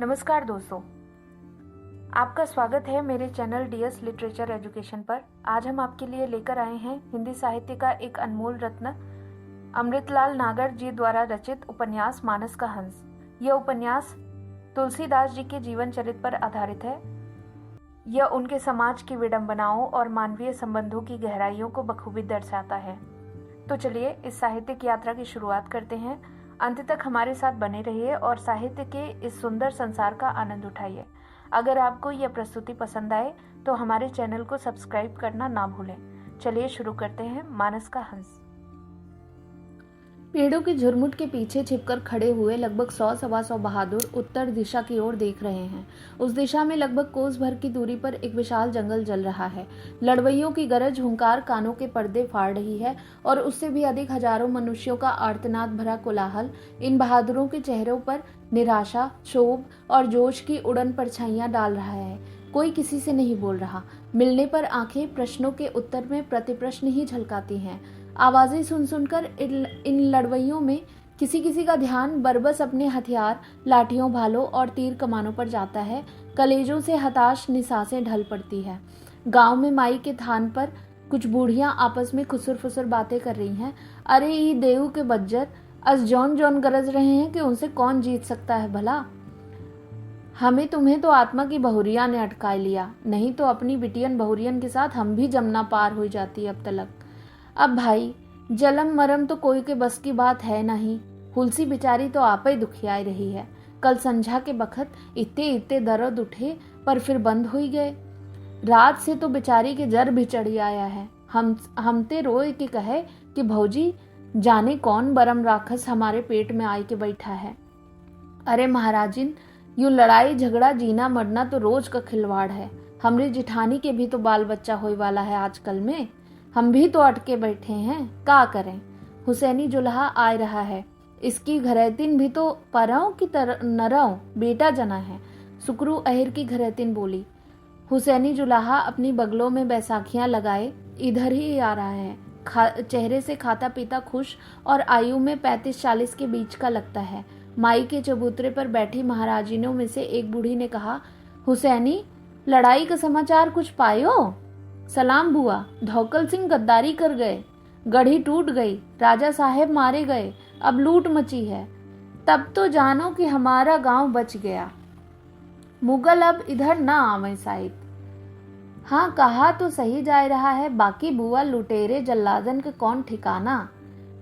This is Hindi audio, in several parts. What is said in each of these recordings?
नमस्कार दोस्तों, आपका स्वागत है मेरे चैनल डीएस लिटरेचर एजुकेशन पर। आज हम आपके लिए लेकर आए हैं हिंदी साहित्य का एक अनमोल रत्न अमृतलाल नागर जी द्वारा रचित उपन्यास मानस का हंस। यह उपन्यास तुलसीदास जी के जीवन चरित्र पर आधारित है। यह उनके समाज की विडंबनाओं और मानवीय संबंधों की गहराइयों को बखूबी दर्शाता है। तो चलिए इस साहित्यिक यात्रा की शुरुआत करते हैं। अंत तक हमारे साथ बने रहिए और साहित्य के इस सुंदर संसार का आनंद उठाइए। अगर आपको यह प्रस्तुति पसंद आए तो हमारे चैनल को सब्सक्राइब करना ना भूलें। चलिए शुरू करते हैं मानस का हंस। पेड़ों की झुरमुट के पीछे छिपकर खड़े हुए लगभग 100-125 बहादुर उत्तर दिशा की ओर देख रहे हैं। उस दिशा में लगभग कोस भर की दूरी पर एक विशाल जंगल जल रहा है। लड़वइयों की गरज हुंकार कानों के पर्दे फाड़ रही है और उससे भी अधिक हजारों मनुष्यों का आर्तनाद भरा कोलाहल इन बहादुरों के चेहरों पर निराशा, क्षोभ और जोश की उड़न परछाइयां डाल रहा है। कोई किसी से नहीं बोल रहा। मिलने पर आंखें प्रश्नों के उत्तर में प्रतिप्रश्न ही झलकाती हैं। आवाजें सुन सुनकर इन लड़वइयों में किसी किसी का ध्यान बरबस अपने हथियार, लाठियों, भालों और तीर कमानों पर जाता है। कलेजों से हताश निसासें ढल पड़ती है। गांव में माई के थान पर कुछ बूढ़ियां आपस में खुसुर फुसुर बातें कर रही हैं। अरे ई देव के बज्जर, अस जौन जौन गरज रहे हैं कि उनसे कौन जीत सकता है भला। हमें तुम्हें तो आत्मा की बहुरिया ने अटका लिया, नहीं तो अपनी बिटियन बहुरियन के साथ हम भी जमुना पार हो जाती अब तलक। अब भाई जलम मरम तो कोई के बस की बात है नहीं। हुलसी बेचारी तो आप ही दुखियाई रही है। कल संझा के बखत इतने इतने दर्द उठे पर फिर बंद हो ही गए। रात से तो बेचारी के जर भी चढ़ी आया है। हमते रोए के कहे कि भौजी जाने कौन बरम राक्षस हमारे पेट में आई के बैठा है। अरे महाराजिन, यूं लड़ाई झगड़ा जीना मरना तो रोज का खिलवाड़ है। हमरी जिठानी के भी तो बाल बच्चा होने वाला है आजकल में। हम भी तो अटके बैठे हैं, का करें। हुसैनी जुल्हा आ रहा है, इसकी घरैतिन भी तो परव की तरह नरव बेटा जना है। सुकरू अहिर की घरैतिन बोली। हुसैनी जुल्हा अपनी बगलों में बैसाखियां लगाए इधर ही आ रहा है। चेहरे से खाता पीता खुश और आयु में 35-40 के बीच का लगता है। माई के चबूतरे पर बैठी महाराजिनों में से एक बूढ़ी ने कहा, हुसैनी लड़ाई का समाचार कुछ पायो? सलाम बुआ, धौकल सिंह गद्दारी कर गए, गढ़ी टूट गई, राजा साहेब मारे गए, अब लूट मची है। तब तो जानो कि हमारा गांव बच गया। मुगल अब इधर ना आवे शायद। हाँ कहा तो सही जा रहा है, बाकी बुआ लुटेरे जल्लादन के कौन ठिकाना।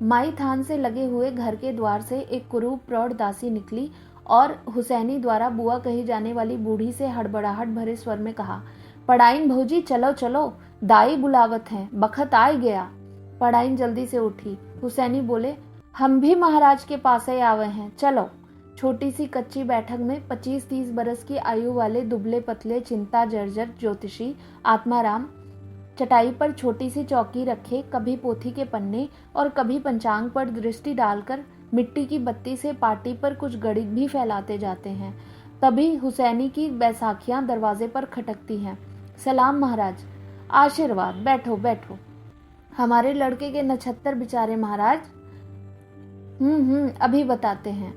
माई थान से लगे हुए घर के द्वार से एक कुरूप प्रौढ़ दासी निकली और हुसैनी द्वारा बुआ कही जाने वाली बूढ़ी से हड़बड़ाहट भरे स्वर में कहा, पढ़ाइन भौजी चलो चलो, दाई बुलावत हैं, बखत आ गया। पढ़ाइन जल्दी से उठी। हुसैनी बोले, हम भी महाराज के पास ही आवे हैं, चलो। छोटी सी कच्ची बैठक में 25-30 बरस की आयु वाले दुबले पतले चिंता जर्जर ज्योतिषी आत्माराम चटाई पर छोटी सी चौकी रखे कभी पोथी के पन्ने और कभी पंचांग पर दृष्टि डालकर मिट्टी की बत्ती से पार्टी पर कुछ गणित भी फैलाते जाते हैं। तभी हुसैनी की बैसाखियां दरवाजे पर खटकती हैं। सलाम महाराज, आशीर्वाद, बैठो बैठो। हमारे लड़के के नछत्तर बेचारे महाराज। अभी बताते हैं।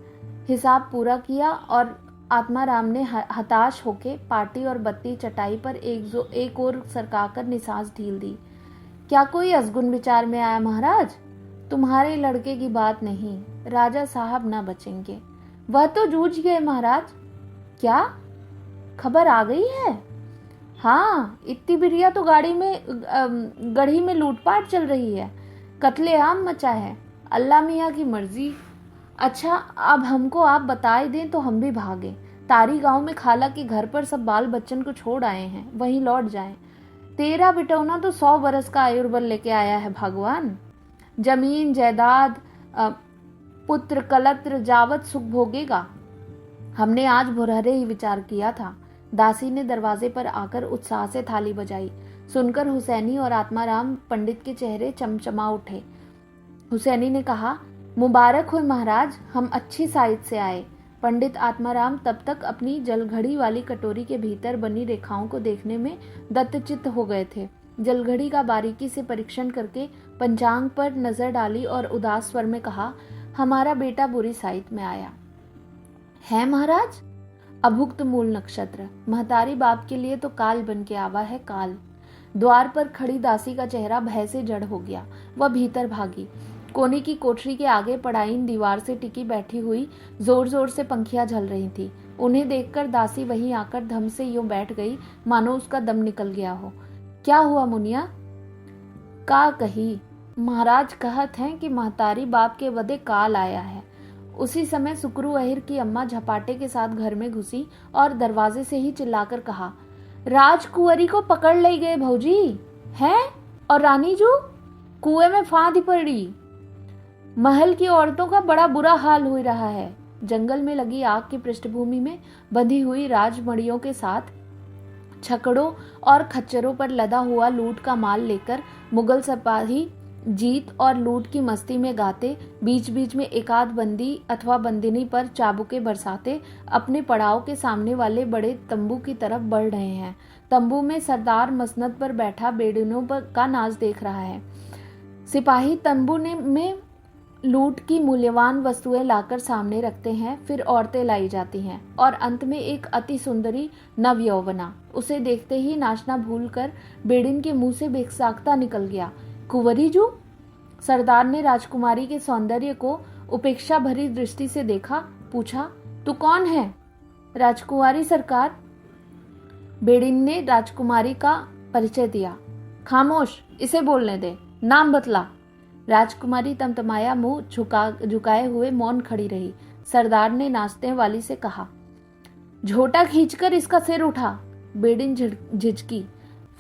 हिसाब पूरा किया और आत्माराम ने हताश होके पार्टी और बत्ती चटाई पर एक और सरकाकर निसास ढील दी। क्या कोई अजगुन विचार में आया महाराज? तुम्हारे लड़के की बात नहीं, राजा साहब ना बचेंगे। वह तो जूझ गए महाराज। क्या खबर आ गई है? हाँ, इतनी बिरिया तो गढ़ी में लूटपाट चल रही है, कत्लेआम मचा है। अल्लाह मियाँ की मर्जी। अच्छा अब हमको आप बताए दें तो हम भी भागे। तारी गांव में खाला के घर पर सब बाल बच्चन को छोड़ आए हैं, वहीं लौट जाएं। तेरा बिटौना तो 100 बरस का आयुर्बल लेके आया है भगवान। जमीन जायदाद पुत्र कलत्र जावत सुख भोगेगा। हमने आज भोरहरे ही विचार किया था। दासी ने दरवाजे पर आकर उत्साह से थाली बजाई। सुनकर हुसैनी और आत्माराम पंडित के चेहरे चमचमा उठे। हुसैनी ने कहा, मुबारक हो महाराज, हम अच्छी साइड से आए। पंडित आत्माराम तब तक अपनी जलघड़ी वाली कटोरी के भीतर बनी रेखाओं को देखने में दत्तचित्त हो गए थे। जलघड़ी का बारीकी से परीक्षण करके पंचांग पर नजर डाली और उदास स्वर में कहा, हमारा बेटा बुरी साइड में आया है महाराज। अभुक्त मूल नक्षत्र। महतारी बाप के लिए तो काल बन के आवा है काल। द्वार पर खड़ी दासी का चेहरा भय से जड़ हो गया। वह भीतर भागी। कोने की कोठरी के आगे पड़ाइन दीवार से टिकी बैठी हुई जोर जोर से पंखियां झल रही थी। उन्हें देखकर दासी वहीं आकर धम से यूं बैठ गई मानो उसका दम निकल गया हो। क्या हुआ मुनिया? का कही, महाराज कहत हैं कि महतारी बाप के वदे काल आया है। उसी समय सुकरू अहिर की अम्मा झपाटे के साथ घर में घुसी और दरवाजे से ही चिल्लाकर कहा, राजकुंवरी को पकड़ ले गए भौजी हैं, और रानी जू कुएं में फांदी पड़ी। महल की औरतों का बड़ा बुरा हाल हो रहा है। जंगल में लगी आग की पृष्ठभूमि में बंधी हुई राजमड़ियों के साथ छकड़ों और खच्चरों पर लदा हुआ लूट का माल लेकर मुगल सिपाही जीत और लूट की मस्ती में गाते, बीच बीच में एकाध बंदी अथवा बंदिनी पर चाबुके बरसाते अपने पड़ाव के सामने वाले बड़े तंबू की तरफ बढ़ रहे हैं। तंबू में सरदार मसनद पर बैठा बेड़ियों पर का नाच देख रहा है। सिपाही तंबू में लूट की मूल्यवान वस्तुएं लाकर सामने रखते हैं, फिर औरतें लाई जाती हैं और अंत में एक अति सुंदरी नवयौवना। उसे देखते ही नाचना भूलकर बेड़िन के मुंह से बेसाख्ता निकल गया, कुंवरी जू। सरदार ने राजकुमारी के सौंदर्य को उपेक्षा भरी दृष्टि से देखा, पूछा, तू कौन है? राजकुमारी सरकार। बेड़िन ने राजकुमारी का परिचय दिया। खामोश, इसे बोलने दे, नाम बतला। राजकुमारी तमतमाया मुंह झुकाए हुए मौन खड़ी रही। सरदार ने नाचने वाली से कहा, झोटा खींचकर इसका सिर उठा। बेड़िन झिझकी,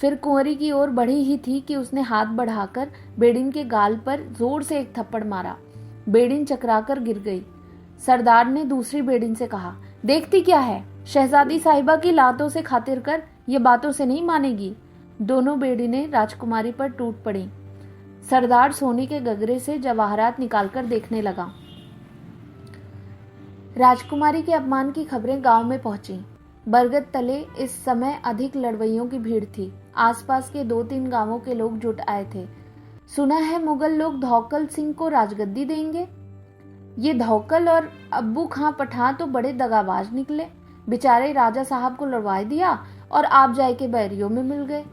फिर कुंवरी की ओर बढ़ी ही थी कि उसने हाथ बढ़ाकर बेड़िन के गाल पर जोर से एक थप्पड़ मारा। बेड़िन चकराकर गिर गई। सरदार ने दूसरी बेड़िन से कहा, देखती क्या है, शहजादी साहिबा की लातों से खातिर कर, ये बातों से नहीं मानेगी। दोनों बेड़िनें राजकुमारी पर टूट पड़ी। सरदार सोने के गगरे से जवाहरात निकालकर देखने लगा। राजकुमारी के अपमान की खबरें गांव में पहुंची। बरगद तले इस समय अधिक लड़वइयों की भीड़ थी। आसपास के 2-3 गांवों के लोग जुट आए थे। सुना है मुगल लोग धौकल सिंह को राजगद्दी देंगे। ये धौकल और अब्बू खां पठान तो बड़े दगाबाज निकले। बेचारे राजा साहब को लड़वाई दिया और आप जाए के बैरियों में मिल गए।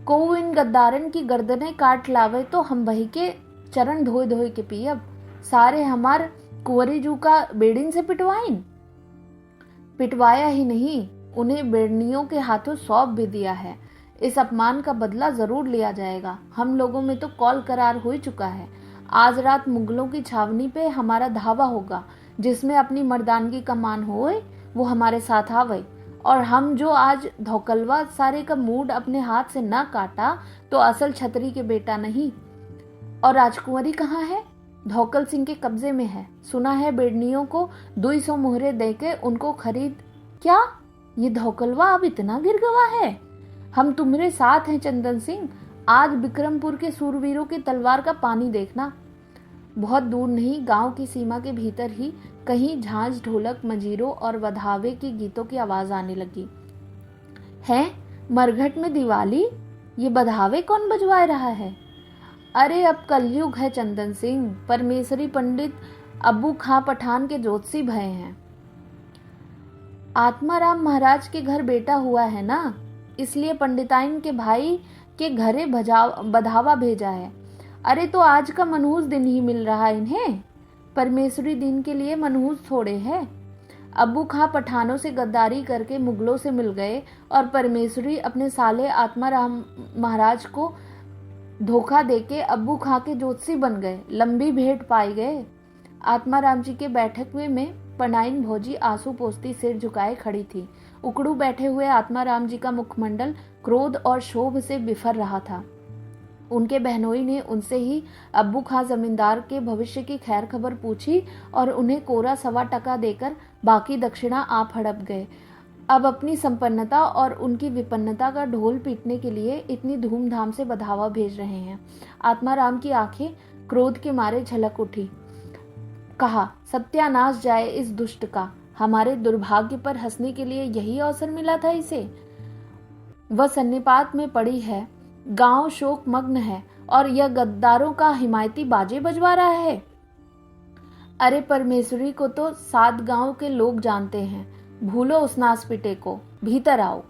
को इन गद्दारन की गर्दनें काट लावे तो हम वही के चरण धोए धोए के पियब। सारे हमार कुंवरी जू का बेड़िन से पिटवाइन। पिटवाया ही नहीं, उन्हें बेड़नियों के हाथों सौंप भी दिया है। इस अपमान का बदला जरूर लिया जाएगा। हम लोगों में तो कौल करार हो चुका है। आज रात मुगलों की छावनी पे हमारा धावा होगा। जिसमें अपनी मर्दानगी का मान होए वो हमारे साथ आवे। और हम जो आज धौकलवा सारे का मूड अपने हाथ से न काटा तो असल छतरी के बेटा नहीं। और राजकुंवरी कहाँ है? धौकल सिंह के कब्जे में है। सुना है बेड़नियों को 200 मोहरे देके उनको खरीद। क्या ये धौकलवा अब इतना गिर गवा है? हम तुम्हारे साथ हैं चंदन सिंह। आज बिक्रमपुर के सूरवीरों की तलवार का पानी देखना। बहुत दूर नहीं, गांव की सीमा के भीतर ही कहीं झांझ, ढोलक, मंजीरों और वधावे की गीतों की आवाज आने लगी। है मरघट में दिवाली? ये बधावे कौन बजवा रहा है? अरे अब कलयुग है चंदन सिंह। परमेश्वरी पंडित अब्बू खां पठान के ज्योतिषी भय हैं। आत्माराम महाराज के घर बेटा हुआ है ना, इसलिए पंडिताइन के भाई के घरे बधावा भेजा है। अरे तो आज का मनहूस दिन ही मिल रहा इन्हें। परमेश्वरी दिन के लिए मनहूस थोड़े है। अब्बू खां पठानों से गद्दारी करके मुगलों से मिल गए और परमेश्वरी अपने साले आत्माराम महाराज को धोखा देके अब्बू खां के ज्योतिषी बन गए। लंबी भेंट पाए गए। आत्माराम जी के बैठक में पनाइन भौजी आंसू पोंछती सिर झुकाए खड़ी थी। उकड़ू बैठे हुए आत्माराम जी का मुखमंडल क्रोध और क्षोभ से बिफर रहा था। उनके बहनोई ने उनसे ही अब्बू खां जमींदार के भविष्य की खैर खबर पूछी और उन्हें कोरा 1.25 टका देकर बाकी दक्षिणा आप हड़प गए। अब अपनी संपन्नता और उनकी विपन्नता का ढोल पीटने के लिए इतनी धूमधाम से बधावा भेज रहे हैं। आत्माराम की आंखें क्रोध के मारे झलक उठी। कहा, सत्यानाश जाए इस दुष्ट का। हमारे दुर्भाग्य पर हंसने के लिए यही अवसर मिला था इसे। वह सन्निपात में पड़ी है, गांव शोक मग्न है और यह गद्दारों का हिमायती बाजे बजवा रहा है। अरे परमेश्वरी को तो 7 गांव के लोग जानते हैं। भूलो उस नासपिटे को, भीतर आओ।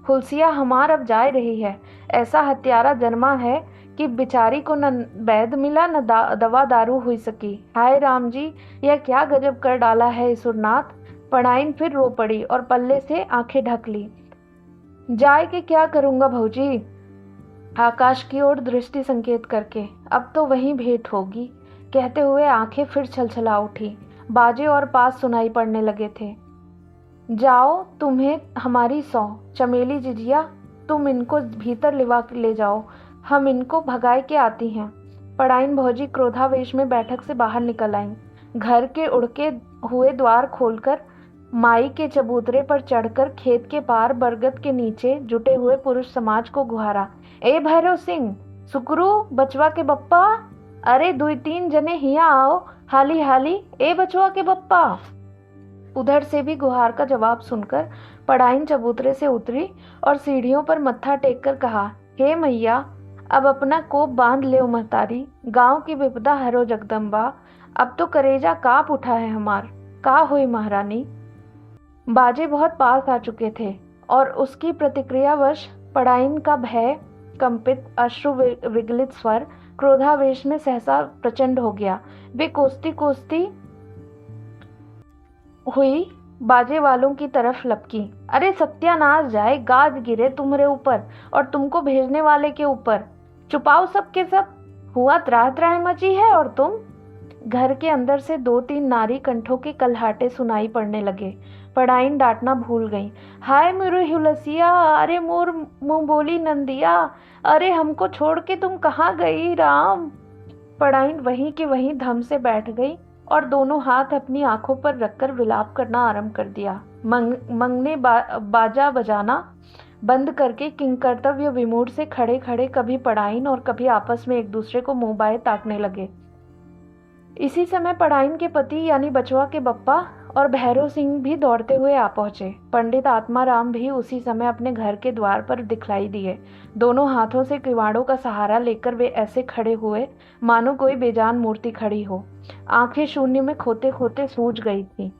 हुलसिया हमार अब जा रही है। ऐसा हत्यारा जन्मा है कि बेचारी को न वैद मिला न दवा दारू हुई सकी। हाय राम जी, यह क्या गजब कर डाला है ईश्वरनाथ। पढ़ाइन फिर रो पड़ी और पल्ले से आंखें ढक ली। जाए के क्या करूंगा भौजी, आकाश की ओर दृष्टि संकेत करके। अब तो वहीं भेंट होगी, कहते हुए आंखें फिर छलछला उठी। बाजे और पास सुनाई पड़ने लगे थे। जाओ, तुम्हें हमारी सौ। चमेली जिजिया, तुम इनको भीतर ले जाओ, हम इनको भगाए के आती हैं। पढ़ाइन भौजी क्रोधावेश में बैठक से बाहर निकल आईं। घर के उड़के हुए द्वार खोलकर माई के चबूतरे पर चढ़कर खेत के पार बरगद के नीचे जुटे हुए पुरुष समाज को गुहारा। ए भैरव सिंह, सुकरू, बचवा के बप्पा, अरे 2-3 जने हिया आओ, हाली हाली, ए बचवा के बप्पा। उधर से भी गुहार का जवाब सुनकर पढ़ाइन चबूतरे से उतरी और सीढ़ियों पर मत्था टेक कर कहा, हे मैया, अब अपना कोप बांध ले महतारी, गांव की विपदा हरो जगदम्बा, अब तो करेजा कांप उठा है हमार, का हुई महारानी। बाजे बहुत पास आ चुके थे और उसकी प्रतिक्रियावश पढ़ाइन का भय कंपित, अश्रु विगलित स्वर क्रोधावेश में सहसा प्रचंड हो गया। वे कोसती हुई बाजे वालों की तरफ लपकी। अरे सत्यानाश जाए, गाज गिरे तुम्हारे ऊपर और तुमको भेजने वाले के ऊपर। चुपाओ सब के सब, हुआ त्राह मची है। और तुम? घर के अंदर से 2-3 नारी कंठों के कलहाटे सुनाई पड़ने लगे। पढ़ाइन डांटना भूल गई। हाय मेरे हुलसिया, अरे मोर मुंह बोली नंदिया, अरे हमको छोड़ के तुम कहाँ गई राम। पढ़ाइन वहीं के वहीं धम से बैठ गई और दोनों हाथ अपनी आंखों पर रखकर विलाप करना आरंभ कर दिया। मंगने बाजा बजाना बंद करके किंकर्तव्य विमूढ़ से खड़े खड़े कभी पढ़ाइन और कभी आपस में एक दूसरे को मुंह बाए ताकने लगे। इसी समय पढ़ाइन के पति यानी बचवा के बप्पा और भैरव सिंह भी दौड़ते हुए आ पहुंचे। पंडित आत्माराम भी उसी समय अपने घर के द्वार पर दिखलाई दिए। दोनों हाथों से किवाड़ों का सहारा लेकर वे ऐसे खड़े हुए मानो कोई बेजान मूर्ति खड़ी हो। आंखें शून्य में खोते खोते सूज गई थी।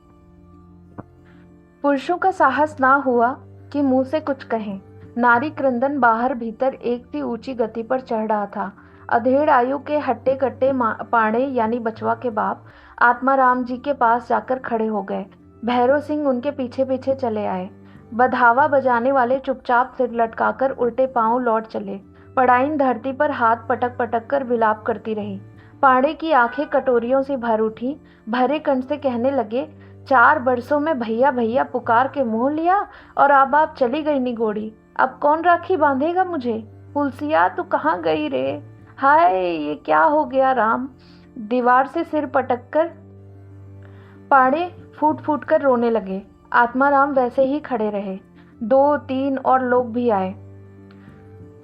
पुरुषों का साहस ना हुआ कि मुंह से कुछ कहें। नारी क्रंदन बाहर भीतर एक सी ऊंची गति पर चढ़ रहा था। अधेड़ आयु के हट्टे कट्टे पाड़े यानी बचवा के बाप आत्माराम जी के पास जाकर खड़े हो गए। भैरव सिंह उनके पीछे पीछे चले आए। बधावा बजाने वाले चुपचाप सिर लटकाकर उल्टे पांव लौट चले। पढ़ाइन धरती पर हाथ पटक पटक कर विलाप करती रही। पाड़े की आंखें कटोरियों से भर उठी। भरे कंठ से कहने लगे, 4 बरसों में भैया भैया पुकार के मोह लिया और अब आप चली गई निगोड़ी। अब कौन राखी बांधेगा मुझे। हुलसिया, तू कहाँ गई रे। हाय, ये क्या हो गया राम। दीवार से सिर पटक कर पाड़े फूट फूट कर रोने लगे। आत्माराम वैसे ही खड़े रहे। 2-3 और लोग भी आए।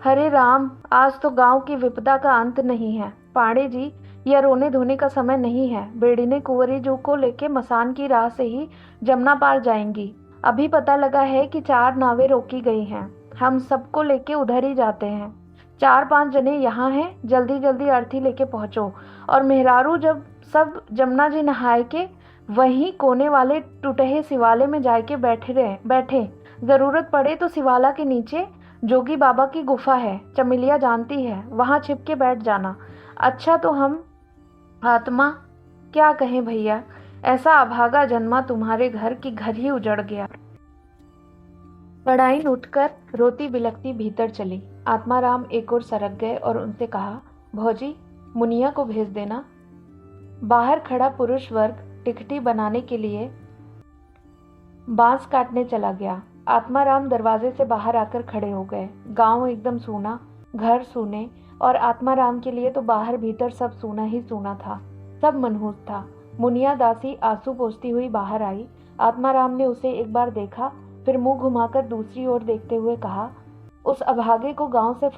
हरे राम, आज तो गांव की विपदा का अंत नहीं है। पाड़े जी, यह रोने धोने का समय नहीं है। बेड़ीने कुंवरी जी को लेके मसान की राह से ही जमुना पार जाएंगी। अभी पता लगा है कि 4 नावें रोकी गई हैं। हम सबको लेके उधर ही जाते हैं। 4-5 जने यहाँ हैं, जल्दी जल्दी अर्थी लेके पहुंचो। और मेहरारू जब सब जमुना जी नहाए के वहीं कोने वाले टूटे शिवाले में जाके बैठे। जरूरत पड़े तो शिवाला के नीचे जोगी बाबा की गुफा है, चमेलिया जानती है, वहां छिप के बैठ जाना। अच्छा, तो हम आत्मा क्या कहें भैया, ऐसा अभागा जन्मा तुम्हारे घर की घर ही उजड़ गया। पढ़ाइन उठकर रोती बिलखती भीतर चली। आत्माराम एक ओर सरक गए और उनसे कहा, भौजी, मुनिया को भेज देना। बाहर खड़ा पुरुष वर्ग टिकटी बनाने के लिए बांस काटने चला गया। आत्माराम दरवाजे से बाहर आकर खड़े हो गए। गांव एकदम सूना, घर सूने और आत्माराम के लिए तो बाहर भीतर सब सूना ही सूना था। सब मनहूस था। मुनिया दासी आंसू पोंछती हुई बाहर आई। आत्माराम ने उसे एक बार देखा, फिर मुंह घुमाकर दूसरी ओर देखते हुए कहा, उस अभागे को गांव से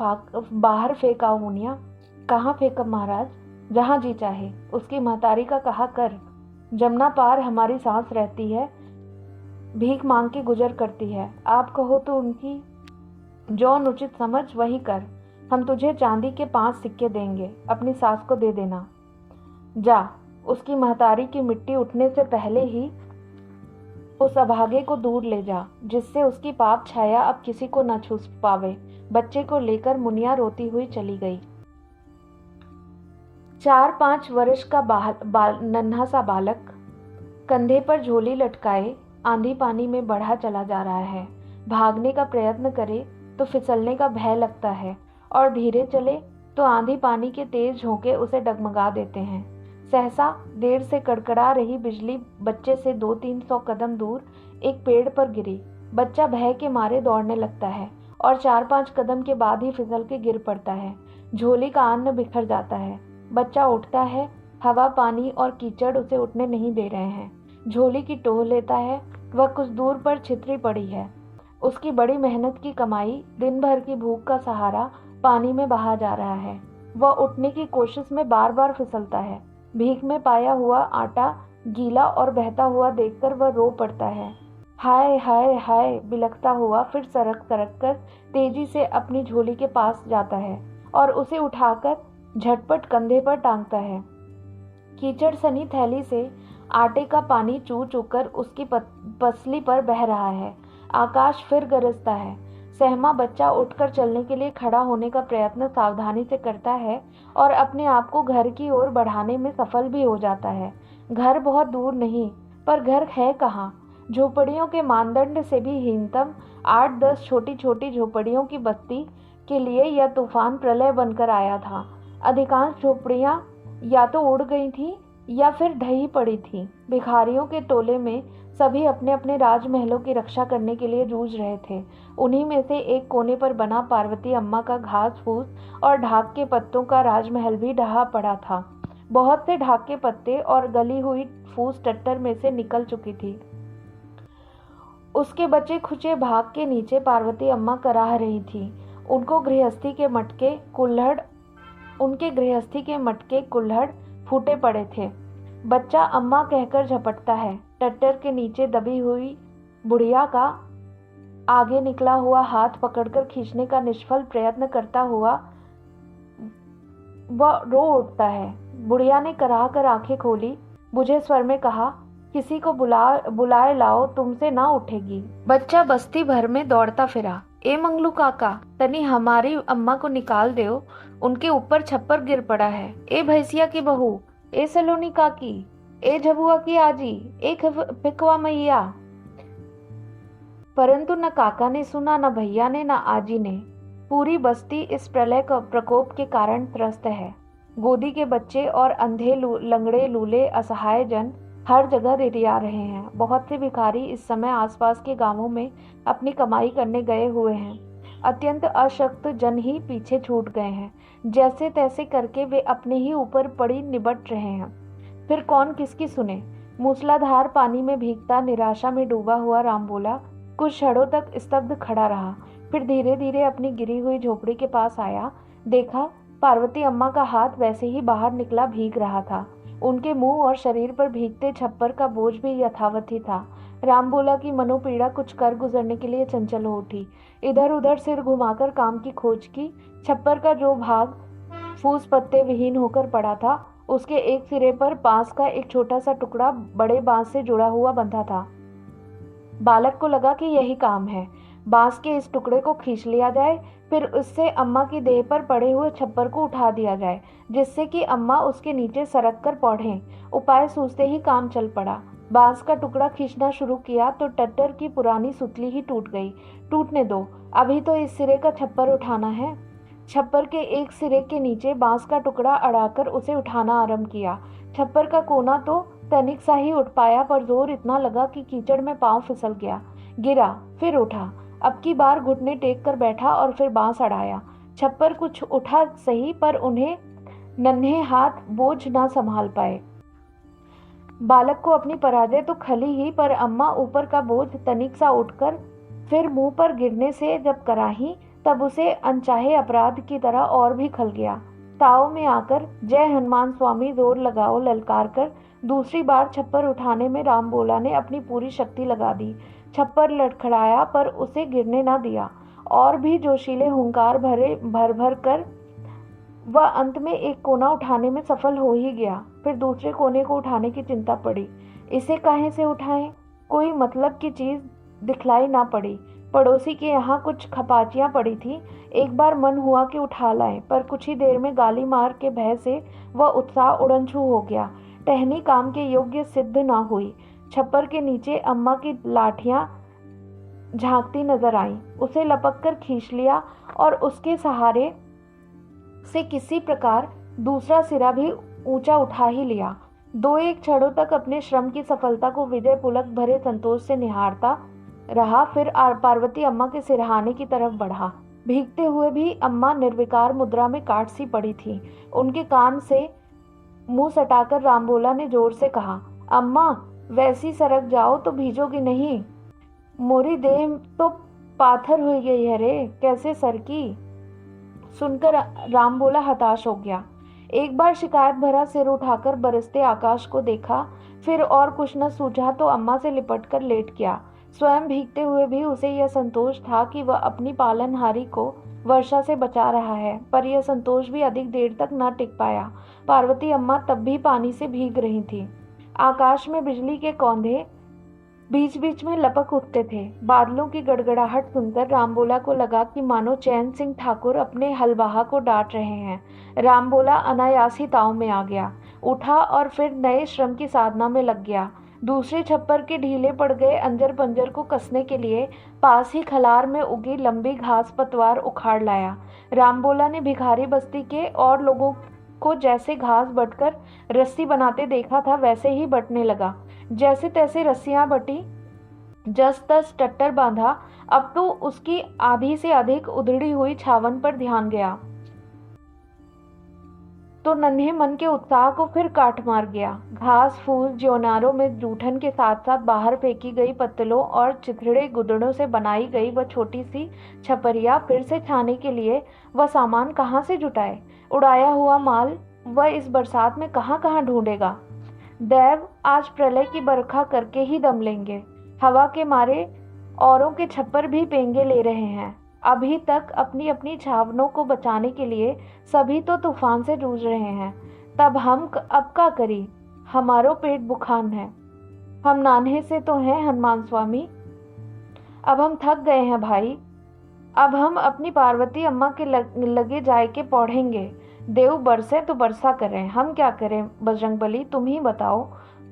बाहर फेंकाओ मुनिया। कहाँ फेंकब महाराज, जहाँ जी चाहे। उसकी महतारी का कहा कर। जमुना पार हमारी सांस रहती है, भीख मांग के गुजर करती है। आप कहो तो उनकी जो उचित समझ वही कर। हम तुझे चांदी के 5 सिक्के देंगे, अपनी सास को दे देना। जा, उसकी महतारी की मिट्टी उठने से पहले ही उस अभागे को दूर ले जा, जिससे उसकी पाप छाया अब किसी को न छू पावे। बच्चे को लेकर मुनिया रोती हुई चली गई। 4-5 वर्ष का नन्हा सा बालक कंधे पर झोली लटकाए आंधी पानी में बढ़ा चला जा रहा है। भागने का प्रयत्न करे तो फिसलने का भय लगता है, और धीरे चले तो आंधी पानी के तेज झोंके उसे डगमगा देते हैं। सहसा देर से कड़कड़ा रही बिजली बच्चे से 200-300 कदम दूर एक पेड़ पर गिरी। बच्चा भय के मारे दौड़ने लगता है और 4-5 कदम के बाद ही फिसल के गिर पड़ता है। झोली का अन्न बिखर जाता है। बच्चा उठता है, हवा, पानी और कीचड़ उसे उठने नहीं दे रहे हैं। झोली की टोह लेता है। वह कुछ दूर पर छितरी पड़ी है। उसकी बड़ी मेहनत की कमाई, दिन भर की भूख का सहारा पानी में बहा जा रहा है। वह उठने की कोशिश में बार बार फिसलता है। भीख में पाया हुआ आटा गीला और बहता हुआ देखकर वह रो पड़ता है। हाय हाय हाय बिलखता हुआ फिर सरक सरक कर तेजी से अपनी झोली के पास जाता है और उसे उठाकर झटपट कंधे पर टांगता है। कीचड़ सनी थैली से आटे का पानी चू चू कर उसकी पसली पर बह रहा है। आकाश फिर गरजता है। सहमा बच्चा उठकर चलने के लिए खड़ा होने का प्रयत्न सावधानी से करता है और अपने आप को घर की ओर बढ़ाने में सफल भी हो जाता है। घर बहुत दूर नहीं, पर घर है कहाँ। झोपड़ियों के मानदंड से भी हीनतम 8-10 छोटी छोटी झोपड़ियों की बस्ती के लिए यह तूफान प्रलय बनकर आया था। अधिकांश झोपड़ियां या तो उड़ गई थीं या फिर ढही पड़ी थीं। भिखारियों के टोले में सभी अपने अपने राजमहलों की रक्षा करने के लिए जूझ रहे थे। उन्हीं में से एक कोने पर बना पार्वती अम्मा का घास फूस और ढाक के पत्तों का राजमहल भी ढहा पड़ा था। बहुत से ढाक के पत्ते और गली हुई फूस टट्टर में से निकल चुकी थी। उसके बचे खुचे भाग के नीचे पार्वती अम्मा कराह रही थी। उनके गृहस्थी के मटके कुल्हड़ फूटे पड़े थे। बच्चा अम्मा कहकर झपटता है। टट्टर के नीचे दबी हुई बुढ़िया का आगे निकला हुआ हाथ पकड़कर खींचने का निष्फल प्रयत्न करता हुआ वह रो उठता है। बुढ़िया ने कराह कर आंखें खोली, बुझे स्वर में कहा, किसी को बुलाए लाओ, तुमसे ना उठेगी। बच्चा बस्ती भर में दौड़ता फिरा। ए मंगलू काका, तनी हमारी अम्मा को निकाल दो, उनके ऊपर छप्पर गिर पड़ा है। ए भैंसिया की बहू, ए सलोनी काकी, ए झबुआ की आजी, ए फिकवा मैया। परंतु न काका ने सुना, न भैया ने, न आजी ने। पूरी बस्ती इस प्रलय प्रकोप के कारण त्रस्त है। गोदी के बच्चे और अंधे लंगड़े लूले असहाय जन हर जगह रिरिया रहे हैं। बहुत से भिखारी इस समय आसपास के गांवों में अपनी कमाई करने गए हुए हैं। अत्यंत अशक्त जन ही पीछे छूट गए हैं। जैसे तैसे करके वे अपने ही ऊपर पड़ी निबट रहे हैं। फिर कौन किसकी सुने। मूसलाधार पानी में भीगता, निराशा में डूबा हुआ रामबोला कुछ क्षणों तक स्तब्ध खड़ा रहा। फिर धीरे धीरे अपनी गिरी हुई झोपड़ी के पास आया। देखा, पार्वती अम्मा का हाथ वैसे ही बाहर निकला भीग रहा था। उनके मुंह और शरीर पर भीगते छप्पर का बोझ भी यथावत ही था। रामबोला की मनोपीड़ा कुछ कर गुजरने के लिए चंचल हो उठी। इधर उधर सिर घुमाकर काम की खोज की। छप्पर का जो भाग फूस पत्ते विहीन होकर पड़ा था, उसके एक सिरे पर बांस का एक छोटा सा टुकड़ा बड़े बांस से जुड़ा हुआ बंधा था। बालक को लगा कि यही काम है। बांस के इस टुकड़े को खींच लिया जाए, फिर उससे अम्मा की देह पर पड़े हुए छप्पर को उठा दिया जाए, जिससे कि अम्मा उसके नीचे सरक कर पौढ़ें। उपाय सूझते ही काम चल पड़ा। बांस का टुकड़ा खींचना शुरू किया तो टट्टर की पुरानी सुतली ही टूट गई। टूटने दो, अभी तो इस सिरे का छप्पर उठाना है। छप्पर के एक सिरे के नीचे बांस का टुकड़ा अड़ाकर उसे उठाना आरंभ किया। छप्पर का कोना तो तनिक सा ही उठ पाया, पर जोर इतना लगा कि कीचड़ में पांव फिसल गया। गिरा, फिर उठा। अब की बार घुटने टेक कर बैठा और फिर बांस अड़ाया। छप्पर कुछ उठा सही, पर उन्हें नन्हे हाथ बोझ ना संभाल पाए। बालक को अपनी पराजय तो खली ही, पर अम्मा ऊपर का बोझ तनिक सा उठकर फिर मुंह पर गिरने से जब कराही, तब उसे अनचाहे अपराध की तरह और भी खल गया। ताव में आकर जय हनुमान स्वामी जोर लगाओ ललकार कर दूसरी बार छप्पर उठाने में रामबोला ने अपनी पूरी शक्ति लगा दी। छप्पर लड़खड़ाया, पर उसे गिरने न दिया। और भी जोशीले हुंकार भर भर कर वह अंत में एक कोना उठाने में सफल हो ही गया। फिर दूसरे कोने को उठाने की चिंता पड़ी। इसे काहे से उठाएं? कोई मतलब की चीज दिखलाई ना पड़ी। पड़ोसी के यहाँ कुछ खपाचियां पड़ी थी। एक बार मन हुआ कि उठा लाए, पर कुछ ही देर में गाली मार के भय से वह उत्साह उड़नछू हो गया। टहनी काम के योग्य सिद्ध ना हुई। छप्पर के नीचे अम्मा की लाठियां झांकती नजर आईं। उसे लपक कर खींच लिया और उसके सहारे से किसी प्रकार दूसरा सिरा भी ऊंचा उठा ही लिया। दो एक क्षणों तक अपने श्रम की सफलता को विजय पुलक भरे संतोष से निहारता रहा, फिर पार्वती अम्मा के सिरहाने की तरफ बढ़ा। भीगते हुए भी अम्मा निर्विकार मुद्रा में काट सी पड़ी थी। उनके कान से मुंह सटाकर रामबोला ने जोर से कहा, अम्मा वैसी सरक जाओ तो भीजोगी नहीं। मोरी देह तो पाथर हो गई है रे, कैसे सरकी। सुनकर रामबोला हताश हो गया। एक बार शिकायत भरा सिर उठाकर बरसते आकाश को देखा, फिर और कुछ न सूझा तो अम्मा से लिपटकर लेट गया। स्वयं भीगते हुए भी उसे यह संतोष था कि वह अपनी पालनहारी को वर्षा से बचा रहा है, पर यह संतोष भी अधिक देर तक न टिक पाया। पार्वती अम्मा तब भी पानी से भीग रही थी। आकाश में बिजली के कौंधे बीच बीच में लपक उठते थे। बादलों की गड़गड़ाहट सुनकर रामबोला को लगा कि मानो चैन सिंह ठाकुर अपने हलवाहा को डांट रहे हैं। रामबोला अनायास ही ताव में आ गया, उठा और फिर नए श्रम की साधना में लग गया। दूसरे छप्पर के ढीले पड़ गए अंजर पंजर को कसने के लिए पास ही खलार में उगी लंबी घास पतवार उखाड़ लाया। रामबोला ने भिखारी बस्ती के और लोगों को जैसे घास बटकर रस्सी बनाते देखा था, वैसे ही बटने लगा। जैसे तैसे रस्सियां बटी, जस तस टट्टर बांधा। अब तो उसकी आधी से अधिक उधड़ी हुई छावन पर ध्यान गया तो नन्हे मन के उत्साह को फिर काट मार गया। घास फूस ज्योनारों में जूठन के साथ साथ बाहर फेंकी गई पत्तलों और चिथड़े गुदड़ों से बनाई गई वह छोटी सी छपरिया फिर से छाने के लिए वह सामान कहाँ से जुटाए। उड़ाया हुआ माल वह इस बरसात में कहाँ कहाँ ढूंढेगा। दैव आज प्रलय की बरखा करके ही दम लेंगे। हवा के मारे औरों के छप्पर भी पेंगे ले रहे हैं। अभी तक अपनी अपनी छावनों को बचाने के लिए सभी तो तूफान से जूझ रहे हैं, तब हम अब का करी। हमारो पेट बुखान है। हम नान्हे से तो हैं हनुमान स्वामी, अब हम थक गए हैं भाई। अब हम अपनी पार्वती अम्मा के लगे जाए के पौढ़ेंगे। देव बरसे तो बरसा करें, हम क्या करें बजरंगबली, तुम ही बताओ।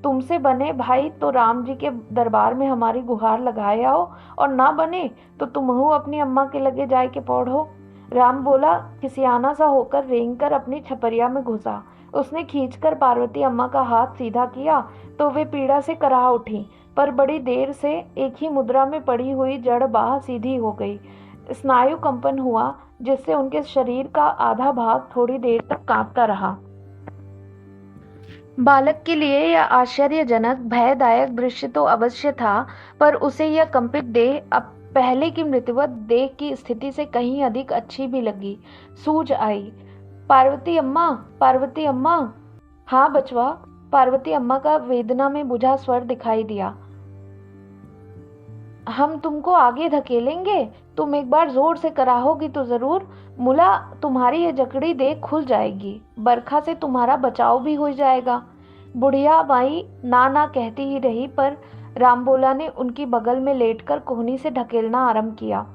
तुमसे बने भाई तो राम जी के दरबार में हमारी गुहार लगाए आओ, और ना बने तो तुम अपनी अम्मा के लगे जाए के पौढ़ो। राम बोला खिसियाना सा होकर रेंग कर अपनी छपरिया में घुसा। उसने खींचकर पार्वती अम्मा का हाथ सीधा किया तो वे पीड़ा से कराह उठी, पर बड़ी देर से एक ही मुद्रा में पड़ी हुई जड़ बाह सीधी हो गई। स्नायु कंपन हुआ, जिससे उनके शरीर का आधा भाग थोड़ी देर तक कांपता रहा। बालक के लिए यह आश्चर्यजनक भयदायक दृश्य तो अवश्य था, पर उसे यह कंपित देह अब पहले की मृतवत देह की स्थिति से कहीं अधिक अच्छी भी लगी। सूझ आई, पार्वती अम्मा, पार्वती अम्मा। हाँ बचवा, पार्वती अम्मा का वेदना में बुझा स्वर दिखाई दिया। हम तुमको आगे धकेलेंगे, तुम एक बार जोर से कराहोगी तो जरूर मुला तुम्हारी ये जकड़ी देख खुल जाएगी। बरखा से तुम्हारा बचाव भी हो जाएगा। बुढ़िया माई ना ना कहती ही रही, पर रामबोला ने उनकी बगल में लेटकर कोहनी से ढकेलना आरंभ किया।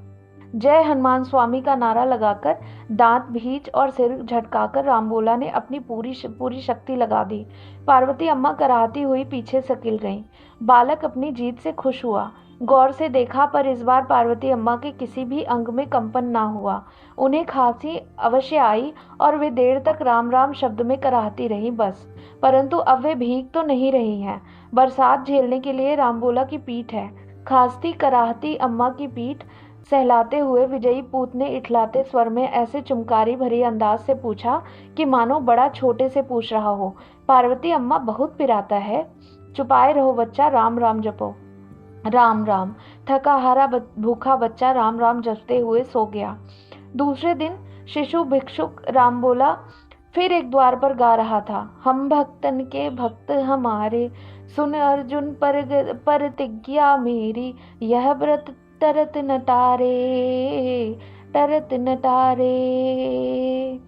जय हनुमान स्वामी का नारा लगाकर, दांत भींच और सिर झटकाकर रामबोला ने अपनी पूरी शक्ति लगा दी। पार्वती अम्मा कराहती हुई पीछे सकिल गईं। बालक अपनी जीत से खुश हुआ। गौर से देखा, पर इस बार पार्वती अम्मा के किसी भी अंग में कंपन ना हुआ। उन्हें खांसी अवश्य आई और वे देर तक राम राम शब्द में कराहती रही बस, परंतु अब वे भीग तो नहीं रही हैं। बरसात झेलने के लिए रामबोला की पीठ है। खांसती कराहती अम्मा की पीठ सहलाते हुए विजयी पूत ने इठलाते स्वर में ऐसे चुमकारी भरी अंदाज से पूछा कि मानो बड़ा छोटे से पूछ रहा हो, पार्वती अम्मा बहुत पिराता है। चुपाए रहो बच्चा, राम राम जपो। राम राम। थका हारा भूखा बच्चा राम राम जपते हुए सो गया। दूसरे दिन शिशु भिक्षुक रामबोला फिर एक द्वार पर गा रहा था। हम भक्तन के भक्त हमारे, सुन अर्जुन पर प्रतिज्ञा मेरी, यह व्रत तरत न टारे, तरत न टारे।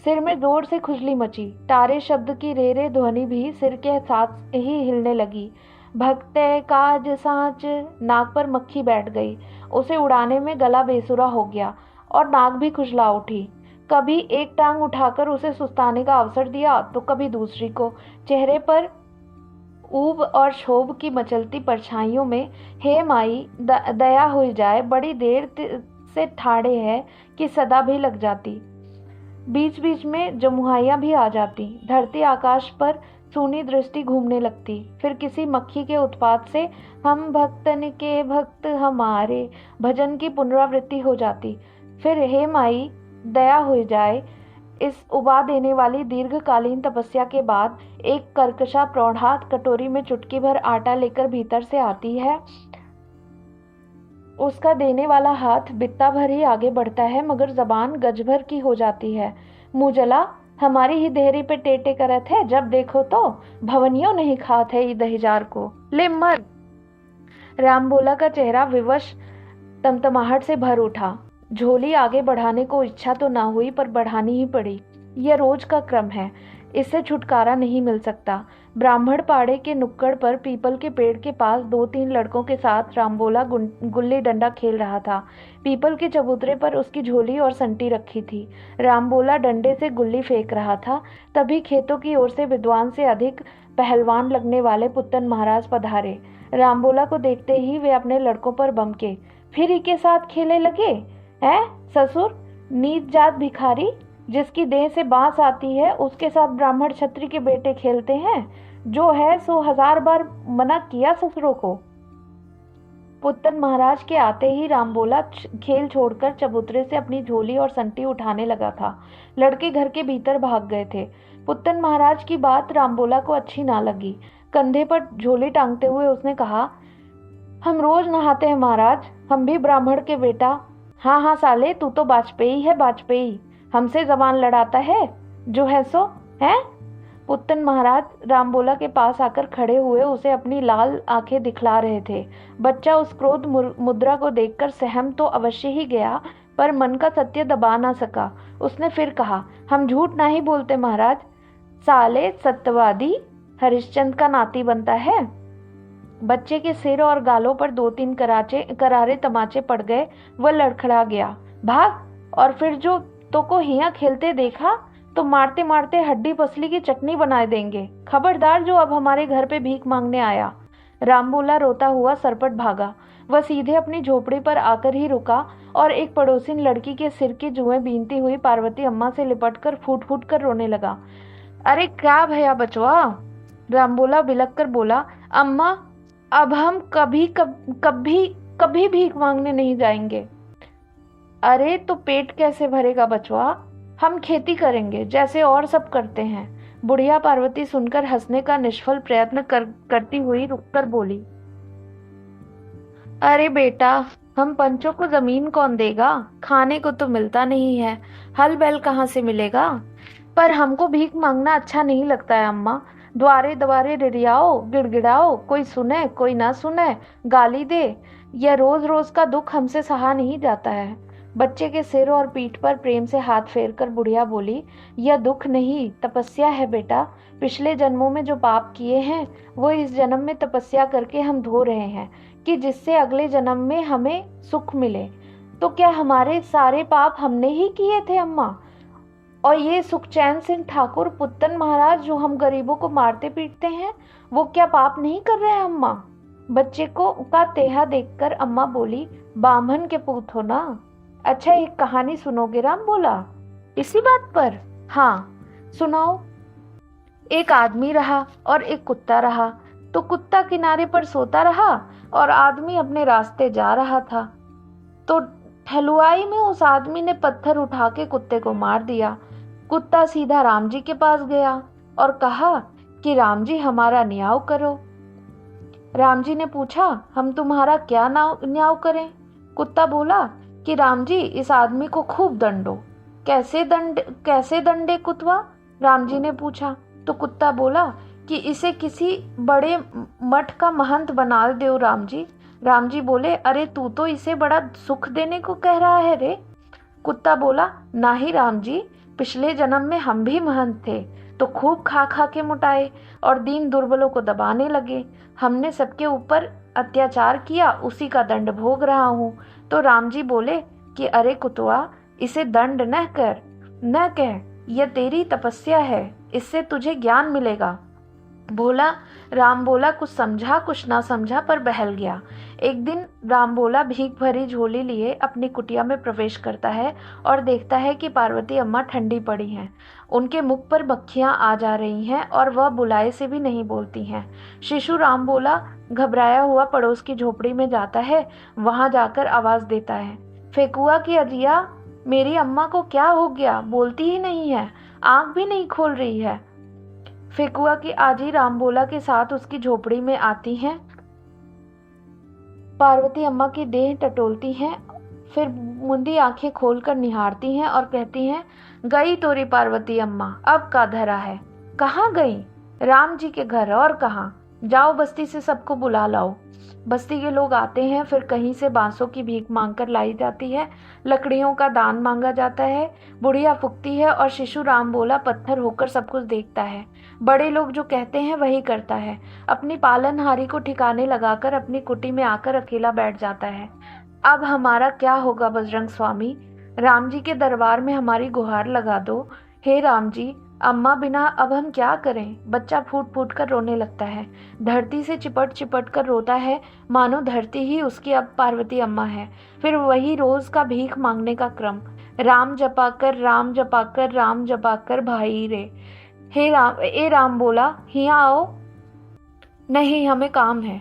सिर में जोर से खुजली मची। टारे शब्द की रे रे ध्वनि भी सिर के साथ ही हिलने लगी। भक्ते काज सांच, नाक पर मक्खी बैठ गई। उसे उड़ाने में गला बेसुरा हो गया और नाक भी खुजला उठी। कभी एक टांग उठाकर उसे सुस्ताने का अवसर दिया तो कभी दूसरी को। चेहरे पर ऊब और क्षोभ की मचलती परछाइयों में हे माई दया हो जाए, बड़ी देर से ठाड़े है कि सदा भी लग जाती। बीच बीच में जमुहाइयाँ भी आ जाती। धरती आकाश पर सूनी दृष्टि घूमने लगती। फिर किसी मक्खी के उत्पात से हम भक्तन के भक्त हमारे भजन की पुनरावृत्ति हो जाती। फिर हे माई दया हो जाए, इस उबा देने वाली दीर्घकालीन तपस्या के बाद एक कर्कशा प्रौढ़ात कटोरी में चुटकी भर आटा लेकर भीतर से आती है। उसका देने वाला हाथ बित्ता भर ही आगे बढ़ता है, मगर जबान गज भर की हो जाती है। मुजला हमारी ही देहरी पे टेटे करत है, जब देखो तो भवनियों नहीं खात है दहिजार को, ले मर। रामबोला का चेहरा विवश तमतमाहट से भर उठा। झोली आगे बढ़ाने को इच्छा तो ना हुई, पर बढ़ानी ही पड़ी। यह रोज का क्रम है, इससे छुटकारा नहीं मिल सकता। ब्राह्मण पाड़े के नुक्कड़ पर पीपल के पेड़ के पास 2-3 लड़कों के साथ रामबोला गुल्ली डंडा खेल रहा था। पीपल के चबूतरे पर उसकी झोली और संटी रखी थी। रामबोला डंडे से गुल्ली फेंक रहा था। तभी खेतों की ओर से विद्वान से अधिक पहलवान लगने वाले पुत्तन महाराज पधारे। रामबोला को देखते ही वे अपने लड़कों पर बमके। फिर ही के साथ खेले लगे हैं ससुर, नीच जात भिखारी, जिसकी देह से बांस आती है उसके साथ ब्राह्मण छत्री के बेटे खेलते हैं। जो है सो 1000 बार मना किया ससुरों को। पुत्तन महाराज के आते ही रामबोला खेल छोड़कर चबूतरे से अपनी झोली और संटी उठाने लगा था। लड़के घर के भीतर भाग गए थे। पुत्तन महाराज की बात रामबोला को अच्छी ना लगी। कंधे पर झोली टांगते हुए उसने कहा, हम रोज नहाते हैं महाराज, हम भी ब्राह्मण के बेटा। हाँ हाँ साले, तू तो वाजपेयी है, वाजपेयी। हमसे जबान लड़ाता है, जो है सो है। पुत्तन महाराज रामबोला के पास आकर खड़े हुए उसे अपनी लाल आंखें दिखला रहे थे। बच्चा उस क्रोध मुद्रा को देखकर सहम तो अवश्य ही गया, पर मन का सत्य दबा ना सका। उसने फिर कहा, हम झूठ नहीं बोलते महाराज। साले सत्यवादी हरिश्चंद्र का नाती बनता है। बच्चे के सिर और गालों पर 2-3 करारे तमाचे पड़ गए। वह लड़खड़ा गया, भाग। और फिर जो तो को हिया खेलते देखा तो मारते मारते हड्डी पसली की चटनी बना देंगे। खबरदार जो अब हमारे घर पे भीख मांगने आया। रामबोला रोता हुआ सरपट भागा। वह सीधे अपनी झोपड़ी पर आकर ही रुका और एक पड़ोसिन लड़की के सिर के जुएं बीनती हुई पार्वती अम्मा से लिपटकर फूट फूट कर रोने लगा। अरे क्या भैया बचवा, रामबोला बिलक कर बोला, अम्मा अब हम कभी भीख मांगने नहीं जाएंगे। अरे तो पेट कैसे भरेगा बचवा, हम खेती करेंगे जैसे और सब करते हैं। बुढ़िया पार्वती सुनकर हंसने का निष्फल प्रयत्न करती हुई रुककर बोली, अरे बेटा, हम पंचों को जमीन कौन देगा, खाने को तो मिलता नहीं है, हल बैल कहाँ से मिलेगा। पर हमको भीख मांगना अच्छा नहीं लगता है अम्मा। द्वारे द्वारे रिरियाओ, गिड़गिड़ाओ, कोई सुने कोई ना सुने, गाली दे। यह रोज रोज का दुख हमसे सहा नहीं जाता है। बच्चे के सिर और पीठ पर प्रेम से हाथ फेरकर बुढ़िया बोली, यह दुख नहीं तपस्या है बेटा। पिछले जन्मों में जो पाप किए हैं वो इस जन्म में तपस्या करके हम धो रहे हैं कि जिससे अगले जन्म में हमें सुख मिले। तो क्या हमारे सारे पाप हमने ही किए थे अम्मा? और ये सुखचैन सिंह ठाकुर पुत्तन महाराज जो हम गरीबों को मारते पीटते हैं, वो क्या पाप नहीं कर रहे हैं अम्मा? बच्चे को का तेहा देखकर अम्मा बोली, बामन के पूत हो ना। अच्छा एक कहानी सुनोगे रामबोला इसी बात पर? हाँ सुनाओ। एक आदमी रहा और एक कुत्ता रहा। तो कुत्ता किनारे पर सोता रहा और आदमी अपने रास्ते जा रहा था। तो ठलुआई में उस आदमी ने पत्थर उठा के कुत्ते को मार दिया। कुत्ता सीधा राम जी के पास गया और कहा कि राम जी हमारा न्याय करो। राम जी ने पूछा, हम तुम्हारा क्या न्याय करें? कुत्ता बोला कि राम जी इस आदमी को खूब दंडो। कैसे दंडे कुतवा? राम जी ने पूछा। तो कुत्ता बोला कि इसे किसी बड़े मठ का महंत बना दो राम जी। राम जी बोले, अरे तू तो इसे बड़ा सुख देने को कह रहा है रे। कुत्ता बोला, नहीं राम जी, पिछले जन्म में हम भी महंत थे, तो खूब खा खा के मोटाए और दीन दुर्बलों को दबाने लगे। हमने सबके ऊपर अत्याचार किया, उसी का दंड भोग रहा हूँ। तो राम जी बोले कि अरे कुतवा, इसे दंड न कह, यह तेरी तपस्या है, इससे तुझे ज्ञान मिलेगा। राम बोला कुछ समझा कुछ ना समझा, पर बहल गया। एक दिन राम बोला भीख भरी झोली लिए अपनी कुटिया में प्रवेश करता है और देखता है कि पार्वती अम्मा ठंडी पड़ी हैं। उनके मुख पर मक्खियां आ जा रही हैं और वह बुलाए से भी नहीं बोलती हैं। शिशु राम बोला घबराया हुआ पड़ोस की झोपड़ी में जाता है। वहां जाकर आवाज देता है, फेकुआ की अजिया, मेरी अम्मा को क्या हो गया? बोलती ही नहीं है, आंख भी नहीं खोल रही है। फेकुआ की आजी रामबोला के साथ उसकी झोपड़ी में आती हैं। पार्वती अम्मा की देह टटोलती हैं, फिर मुंदी आंखें खोलकर निहारती हैं और कहती हैं, गई तोरी पार्वती अम्मा, अब का धरा है। कहाँ गई? राम जी के घर, और कहाँ? जाओ बस्ती से सबको बुला लाओ। बस्ती के लोग आते हैं, फिर कहीं से बांसों की भीख मांगकर लाई जाती है, लकड़ियों का दान मांगा जाता है। बुढ़िया फूकती है और शिशु राम बोला पत्थर होकर सब कुछ देखता है। बड़े लोग जो कहते हैं वही करता है। अपनी पालनहारी को ठिकाने लगाकर अपनी कुटी में आकर अकेला बैठ जाता है। अब हमारा क्या होगा बजरंग स्वामी? राम जी के दरबार में हमारी गुहार लगा दो। हे राम जी, अम्मा बिना अब हम क्या करें? बच्चा फूट फूट कर रोने लगता है, धरती से चिपट चिपट कर रोता है, मानो धरती ही उसकी अब पार्वती अम्मा है। फिर वही रोज का भीख मांगने का क्रम, राम जपाकर राम जपाकर राम जपाकर भाई रे। ए राम बोला, हिया आओ। नहीं, हमें काम है।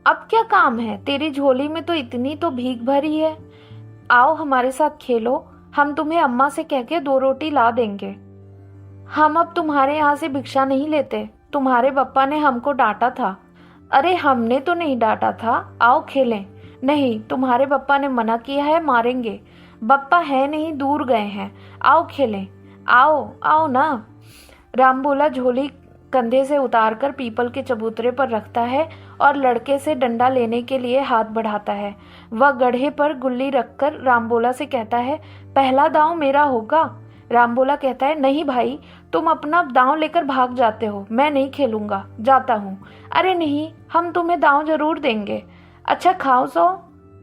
अब क्या काम है? तेरी झोली में तो इतनी तो भीख भरी है। आओ हमारे साथ खेलो, हम तुम्हें अम्मा से कह के 2 रोटी ला देंगे। हम अब तुम्हारे यहाँ से भिक्षा नहीं लेते, तुम्हारे बप्पा ने हमको डांटा था। अरे हमने तो नहीं डांटा था, आओ खेलें। नहीं, तुम्हारे बप्पा ने मना किया है, मारेंगे। बप्पा है नहीं, दूर गए हैं, आओ खेलें। आओ आओ ना। राम बोला झोली कंधे से उतारकर पीपल के चबूतरे पर रखता है और लड़के से डंडा लेने के लिए हाथ बढ़ाता है। वह गड्ढे पर गुल्ली रखकर रामबोला से कहता है, पहला दांव मेरा होगा। रामबोला कहता है, नहीं भाई, तुम अपना दांव लेकर भाग जाते हो, मैं नहीं खेलूंगा, जाता हूँ। अरे नहीं, हम तुम्हें दांव जरूर देंगे। अच्छा खाओ 100,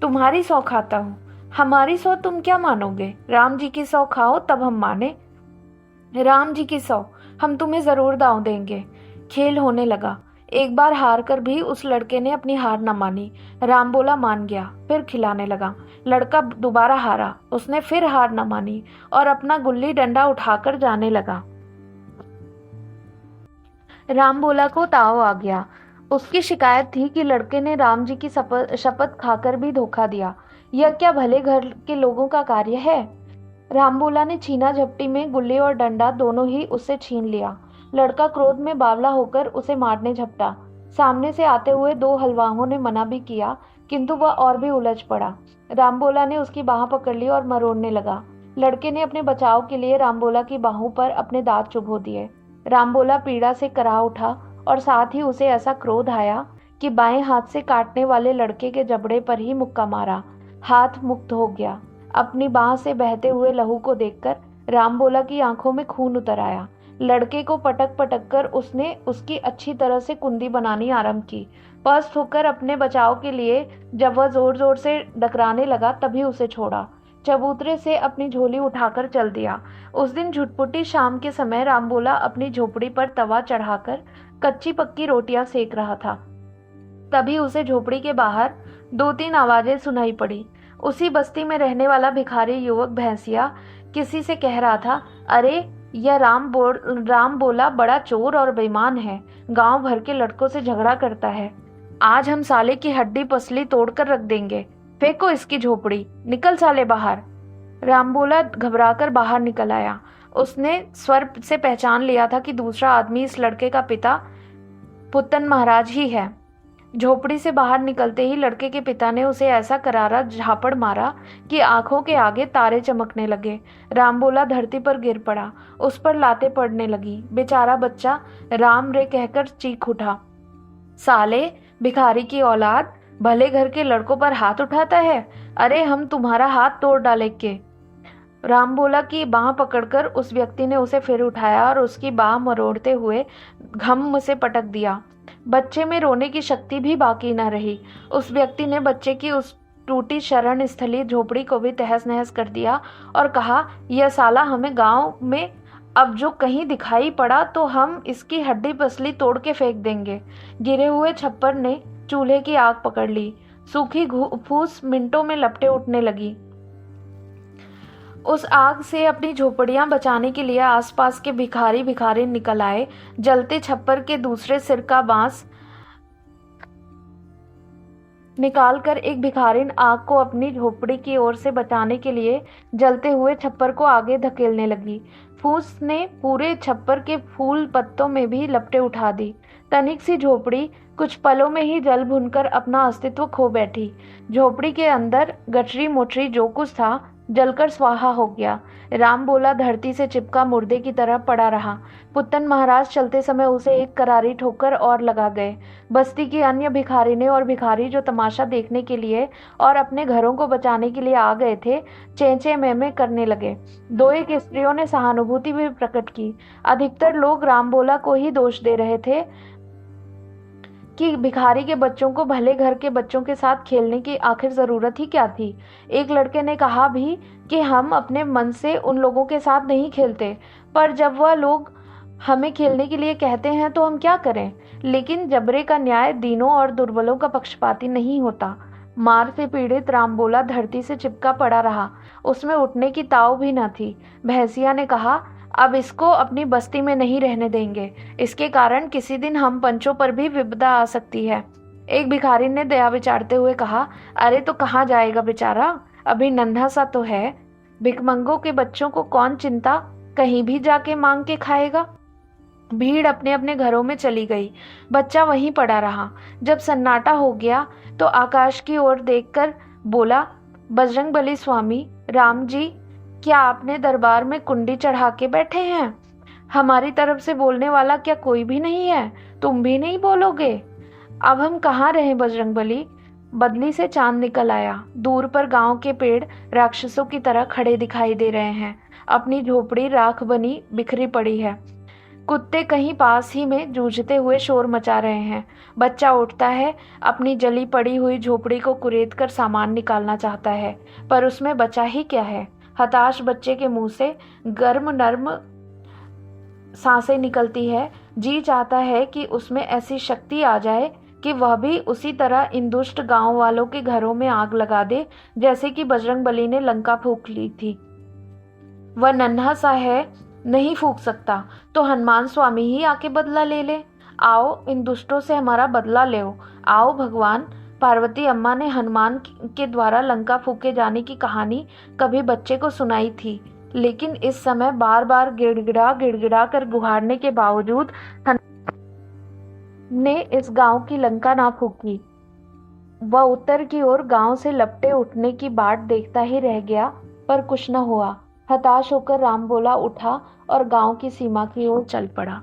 तुम्हारी 100 खाता हूँ। हमारी 100 तुम क्या मानोगे? राम जी की 100 खाओ तब हम माने। राम जी की 100 हम तुम्हें जरूर दांव देंगे। खेल होने लगा। एक बार हार कर भी उस लड़के ने अपनी हार न मानी। राम बोला मान गया, फिर खिलाने लगा। लड़का दोबारा हारा, उसने फिर हार न मानी और अपना गुल्ली डंडा उठाकर जाने लगा। राम बोला को ताव आ गया। उसकी शिकायत थी कि लड़के ने राम जी की शपथ खाकर भी धोखा दिया। यह क्या भले घर के लोगों का कार्य है? रामबोला ने छीना झपटी में गुल्ली और डंडा दोनों ही उससे छीन लिया। लड़का क्रोध में बावला होकर उसे मारने झपटा। सामने से आते हुए 2 हलवाओं ने मना भी किया, किंतु वह और भी उलझ पड़ा। रामबोला ने उसकी बाह पकड़ ली और मरोड़ने लगा। लड़के ने अपने बचाव के लिए रामबोला की बाहों पर अपने दांत चुभो दिए। रामबोला पीड़ा से कराह उठा और साथ ही उसे ऐसा क्रोध आया कि बाएं हाथ से काटने वाले लड़के के जबड़े पर ही मुक्का मारा। हाथ मुक्त हो गया। अपनी बाह से बहते हुए लहू को देखकर रामबोला की आंखों में खून उतर आया। लड़के को पटक पटक कर उसने उसकी अच्छी तरह से कुंदी बनानी आरंभ की। पस्त होकर अपने बचाव के लिए जब वह जोर जोर से डकराने लगा तभी उसे छोड़ा। चबूतरे से अपनी झोली उठाकर चल दिया। उस दिन झुटपुटी शाम के समय रामबोला अपनी झोपड़ी पर तवा चढ़ाकर कच्ची पक्की रोटियां सेक रहा था। तभी उसे झोपड़ी के बाहर 2-3 आवाजें सुनाई पड़ी। उसी बस्ती में रहने वाला भिखारी युवक भैंसिया किसी से कह रहा था, अरे यह राम बोला बड़ा चोर और बेईमान है, गांव भर के लड़कों से झगड़ा करता है। आज हम साले की हड्डी पसली तोड़कर रख देंगे। फेंको इसकी झोपड़ी, निकल साले बाहर। रामबोला घबराकर बाहर निकल आया। उसने स्वर से पहचान लिया था कि दूसरा आदमी इस लड़के का पिता पुत्तन महाराज ही है। झोपड़ी से बाहर निकलते ही लड़के के पिता ने उसे ऐसा करारा झापड़ मारा कि आंखों के आगे तारे चमकने लगे। रामबोला धरती पर गिर पड़ा। उस पर लातें पड़ने लगी। बेचारा बच्चा राम रे कहकर चीख उठा, साले भिखारी की औलाद, भले घर के लड़कों पर हाथ उठाता है। अरे हम तुम्हारा हाथ तोड़ डालेंगे। राम बोला कि बाह पकड़कर उस व्यक्ति ने उसे फिर उठाया और उसकी बाह मरोड़ते हुए घम से पटक दिया। बच्चे में रोने की शक्ति भी बाकी न रही। उस व्यक्ति ने बच्चे की उस टूटी शरण स्थली झोपड़ी को भी तहस नहस कर दिया और कहा, यह साला हमें गांव में अब जो कहीं दिखाई पड़ा तो हम इसकी हड्डी पसली तोड़ के फेंक देंगे। गिरे हुए छप्पर ने चूल्हे की आग पकड़ ली। सूखी फूस मिनटों में लपटे उठने लगी। उस आग से अपनी झोपड़ियां बचाने के लिए आसपास के भिखारी निकल आए। जलते छप्पर के दूसरे सिर का बांस निकालकर एक भिखारिन आग को अपनी झोपड़ी की ओर से बचाने के लिए जलते हुए छप्पर को आगे धकेलने लगी। फूस ने पूरे छप्पर के फूल पत्तों में भी लपटें उठा दी। तनिक सी झोपड़ी कुछ पलों में ही जल भुनकर अपना अस्तित्व खो बैठी। झोपड़ी के अंदर गठरी मोटरी जो कुछ था जलकर स्वाहा हो गया। राम बोला धरती से चिपका मुर्दे की तरह पड़ा रहा। पुत्तन महाराज चलते समय उसे एक करारी ठोकर और लगा गए। बस्ती की अन्य भिखारिनें और भिखारी जो तमाशा देखने के लिए और अपने घरों को बचाने के लिए आ गए थे, चेंचे मेमे करने लगे। दो एक स्त्रियों ने सहानुभूति भी प्रकट की। अधिकतर लोग राम बोला को ही दोष दे रहे थे कि भिखारी के बच्चों को भले घर के बच्चों के साथ खेलने की आखिर जरूरत ही क्या थी। एक लड़के ने कहा भी कि हम अपने मन से उन लोगों के साथ नहीं खेलते, पर जब वह लोग हमें खेलने के लिए कहते हैं तो हम क्या करें। लेकिन जबरे का न्याय दीनों और दुर्बलों का पक्षपाती नहीं होता। मार से पीड़ित राम बोला धरती से चिपका पड़ा रहा। उसमें उठने की ताव भी न थी। भैंसिया ने कहा, अब इसको अपनी बस्ती में नहीं रहने देंगे। इसके कारण किसी दिन हम पंचों पर भी विपदा आ सकती है। एक भिखारी ने दया विचारते हुए कहा, अरे तो कहाँ जाएगा बेचारा, अभी नन्हा सा तो है। भिखमंगों के बच्चों को कौन चिंता, कहीं भी जाके मांग के खाएगा। भीड़ अपने अपने घरों में चली गई। बच्चा वहीं पड़ा रहा। जब सन्नाटा हो गया तो आकाश की ओर देखकर बोला, बजरंगबली स्वामी, राम जी, क्या आपने दरबार में कुंडी चढ़ा के बैठे हैं? हमारी तरफ से बोलने वाला क्या कोई भी नहीं है? तुम भी नहीं बोलोगे? अब हम कहाँ रहें बजरंगबली? बदली से चांद निकल आया। दूर पर गांव के पेड़ राक्षसों की तरह खड़े दिखाई दे रहे हैं। अपनी झोपड़ी राख बनी बिखरी पड़ी है। कुत्ते कहीं पास ही में जूझते हुए शोर मचा रहे हैं। बच्चा उठता है, अपनी जली पड़ी हुई झोपड़ी को कुरेद कर सामान निकालना चाहता है, पर उसमें बचा ही क्या है। हताश बच्चे के मुंह से गर्म नर्म सांसें निकलती है। जी चाहता है कि उसमें ऐसी शक्ति आ जाए कि वह भी उसी तरह इन दुष्ट गांव वालों के घरों में आग लगा दे जैसे कि बजरंगबली ने लंका फूंक ली थी। वह नन्हा सा है, नहीं फूंक सकता, तो हनुमान स्वामी ही आके बदला ले ले। आओ इन दुष्टों से हमारा बदला लो। आओ भगवान। पार्वती अम्मा ने हनुमान के द्वारा लंका फूके जाने की कहानी कभी बच्चे को सुनाई थी, लेकिन इस समय बार बार गिड़गिड़ा कर गुहारने के बावजूद ने इस गांव की लंका ना फूकी। वह उत्तर की ओर गांव से लपटे उठने की बाट देखता ही रह गया, पर कुछ न हुआ। हताश होकर राम बोला उठा और गांव की सीमा की ओर चल पड़ा।